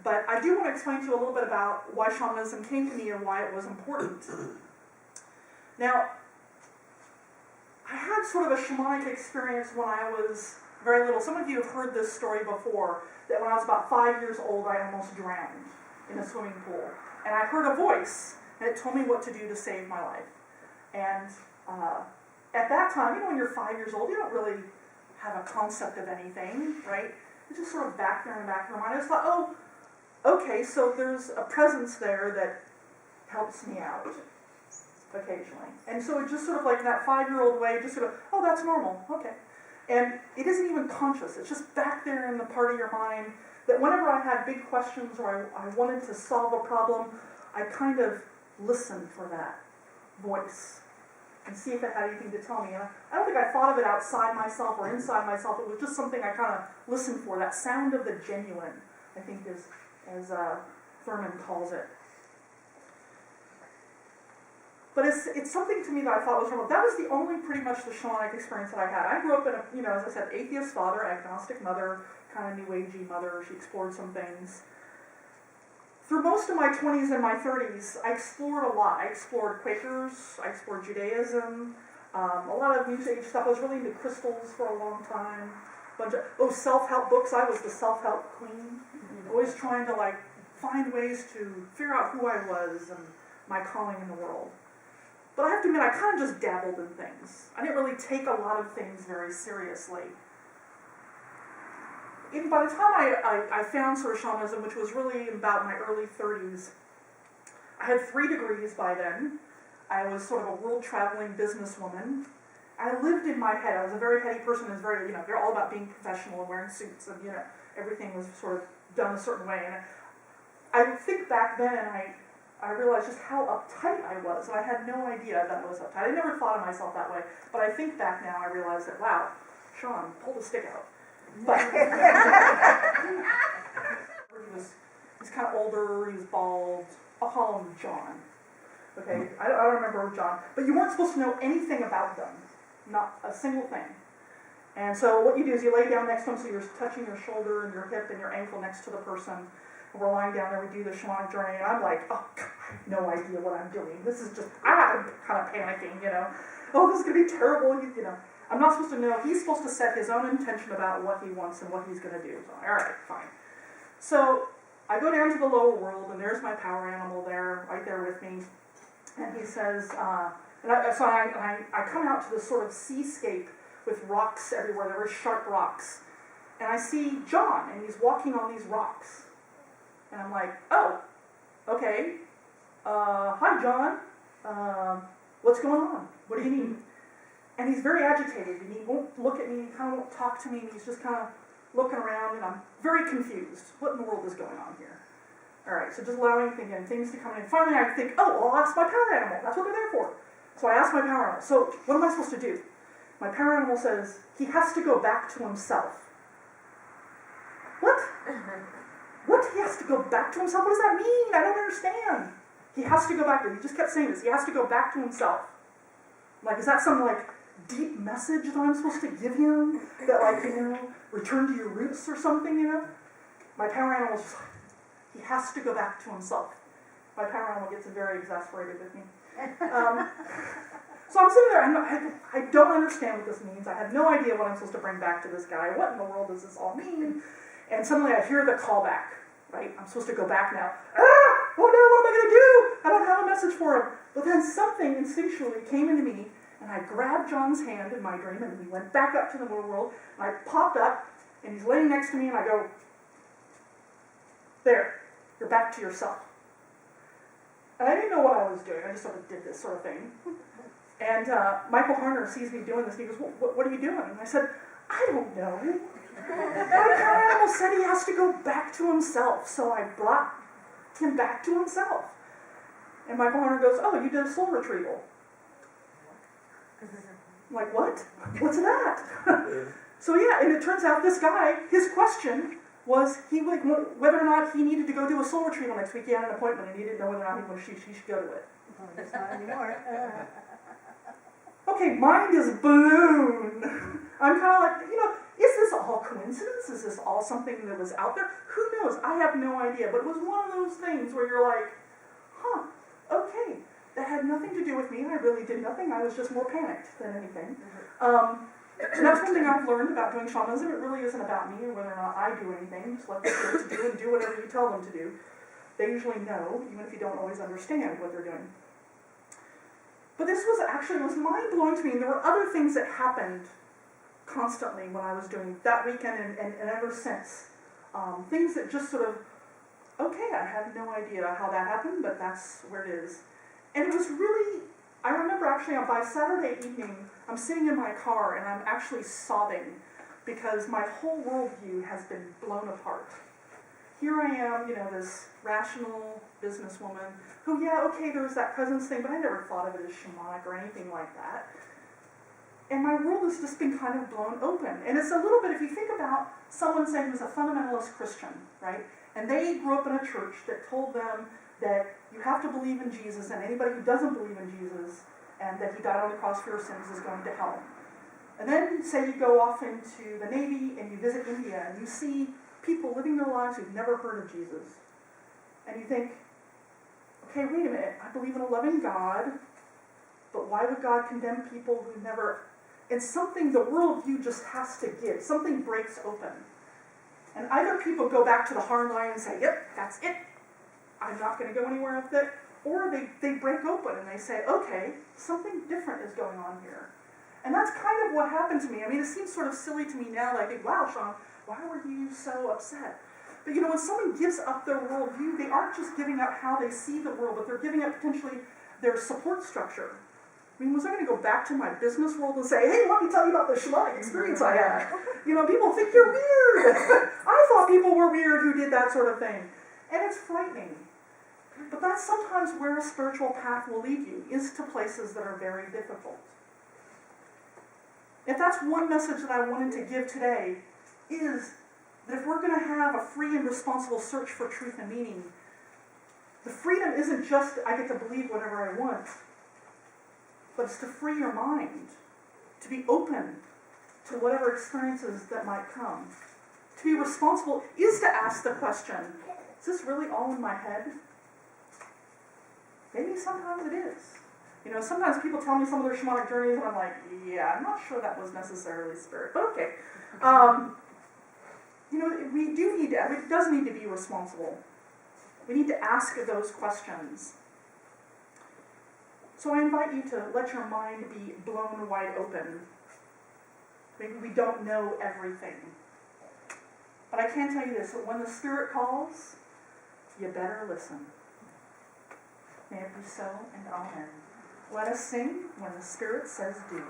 But I do want to explain to you a little bit about why shamanism came to me and why it was important. Now, I had sort of a shamanic experience when I was very little. Some of you have heard this story before, that when I was about 5 years old, I almost drowned in a swimming pool. And I heard a voice, and it told me what to do to save my life. And at that time, when you're 5 years old, you don't really have a concept of anything, right? It's just sort of back there in the back of your mind. I just thought, oh, okay, so there's a presence there that helps me out occasionally. And so it just sort of like in that 5-year-old way, just sort of, oh, that's normal, okay. And it isn't even conscious. It's just back there in the part of your mind that whenever I had big questions or I wanted to solve a problem, I kind of listened for that voice and see if it had anything to tell me. And I don't think I thought of it outside myself or inside myself. It was just something I kind of listened for, that sound of the genuine, I think is, as Thurman calls it. But it's something to me that I thought was remote. That was the only pretty much the shamanic experience that I had. I grew up in a, as I said, atheist father, agnostic mother, kind of new agey mother. She explored some things. Through most of my 20s and my 30s, I explored a lot. I explored Quakers, I explored Judaism, a lot of New Age stuff. I was really into crystals for a long time. Bunch of self-help books. I was the self-help queen. Always trying to find ways to figure out who I was and my calling in the world. But I have to admit, I kind of just dabbled in things. I didn't really take a lot of things very seriously. Even by the time I found sort of shamanism, which was really about my early 30s, I had 3 degrees by then. I was sort of a world-traveling businesswoman. I lived in my head. I was a very heady person. I was very, they're all about being professional and wearing suits, and everything was sort of done a certain way. And I think back then, and I realized just how uptight I was, and I had no idea that I was uptight. I never thought of myself that way, but I think back now, I realize that, wow, Sean, pull the stick out. But he's kind of older, he was bald. I'll call him John. Okay, I don't remember John, but you weren't supposed to know anything about them, not a single thing. And so what you do is you lay down next to him, so you're touching your shoulder and your hip and your ankle next to the person. We're lying down there, we do the shamanic journey, and I'm like, oh, God, I have no idea what I'm doing. This is just, I'm kind of panicking, Oh, this is going to be terrible, I'm not supposed to know. He's supposed to set his own intention about what he wants and what he's going to do. So, all right, fine. So I go down to the lower world, and there's my power animal there, right there with me. And he says, I come out to this sort of seascape with rocks everywhere. There were sharp rocks. And I see John, and he's walking on these rocks. And I'm like, oh, okay. Hi, John. What's going on? What do you need? And he's very agitated, and he won't look at me, he kind of won't talk to me, and he's just kind of looking around, and I'm very confused. What in the world is going on here? All right, so just allowing things to come in. Finally, I think, oh, well, I'll ask my power animal. That's what they're there for. So I ask my power animal, so what am I supposed to do? My power animal says, he has to go back to himself. What? What? He has to go back to himself? What does that mean? I don't understand. He has to go back to, he just kept saying this, he has to go back to himself. Is that some, deep message that I'm supposed to give him? That, return to your roots or something, My power animal is just he has to go back to himself. My power animal gets very exasperated with me. So I'm sitting there, I don't understand what this means. I have no idea what I'm supposed to bring back to this guy. What in the world does this all mean? And suddenly I hear the call back, right? I'm supposed to go back now. Oh no, what am I going to do? I don't have a message for him. But then something instinctually came into me, and I grabbed John's hand in my dream, and we went back up to the middle world, and I popped up, and he's laying next to me, and I go, there, you're back to yourself. And I didn't know what I was doing. I just sort of did this sort of thing. And Michael Harner sees me doing this, and he goes, what are you doing? And I said, I don't know. My power animal said he has to go back to himself, so I brought him back to himself. And Michael Harner goes, oh, you did a soul retrieval. I'm like, what? What's that? So yeah, and it turns out this guy, his question was whether or not he needed to go do a soul retrieval next week. He had an appointment, and he didn't know whether or not he should go to it. Well, it's not anymore. Okay, mind is blown. I'm kind of like, Is this all coincidence? Is this all something that was out there? Who knows? I have no idea. But it was one of those things where you're like, huh, okay. That had nothing to do with me. I really did nothing. I was just more panicked than anything. And that's one thing I've learned about doing shamanism. It really isn't about me and whether or not I do anything. Just let the spirits do and do whatever you tell them to do. They usually know, even if you don't always understand what they're doing. But this was mind-blowing to me. And there were other things that happened constantly when I was doing that weekend and ever since. Things that just sort of, okay, I have no idea how that happened, but that's where it is. And it was really, I remember actually by Saturday evening, I'm sitting in my car and I'm actually sobbing because my whole worldview has been blown apart. Here I am, this rational businesswoman who, yeah, okay, there was that cousins thing, but I never thought of it as shamanic or anything like that. And my world has just been kind of blown open. And it's a little bit, if you think about someone saying who's a fundamentalist Christian, right? And they grew up in a church that told them that you have to believe in Jesus, and anybody who doesn't believe in Jesus and that he died on the cross for your sins is going to hell. And then say you go off into the Navy and you visit India and you see people living their lives who've never heard of Jesus. And you think, okay, wait a minute, I believe in a loving God, but why would God condemn people who never... And something, the worldview just has to give. Something breaks open. And either people go back to the hard line and say, yep, that's it. I'm not going to go anywhere with it. Or they break open and they say, okay, something different is going on here. And that's kind of what happened to me. I mean, it seems sort of silly to me now. I think, wow, Sean, why were you so upset? But when someone gives up their worldview, they aren't just giving up how they see the world, but they're giving up potentially their support structure. I mean, was I going to go back to my business world and say, hey, let me tell you about the shamanic experience I had? People think you're weird. I thought people were weird who did that sort of thing. And it's frightening. But that's sometimes where a spiritual path will lead you, is to places that are very difficult. If that's one message that I wanted to give today, is that if we're going to have a free and responsible search for truth and meaning, the freedom isn't just I get to believe whatever I want, but it's to free your mind, to be open to whatever experiences that might come. To be responsible is to ask the question, is this really all in my head? Maybe sometimes it is. Sometimes people tell me some of their shamanic journeys and I'm like, yeah, I'm not sure that was necessarily spirit, but okay. It does need to be responsible. We need to ask those questions. So I invite you to let your mind be blown wide open. Maybe we don't know everything. But I can tell you this, that when the Spirit calls, you better listen. May it be so, and amen. Let us sing when the Spirit says do.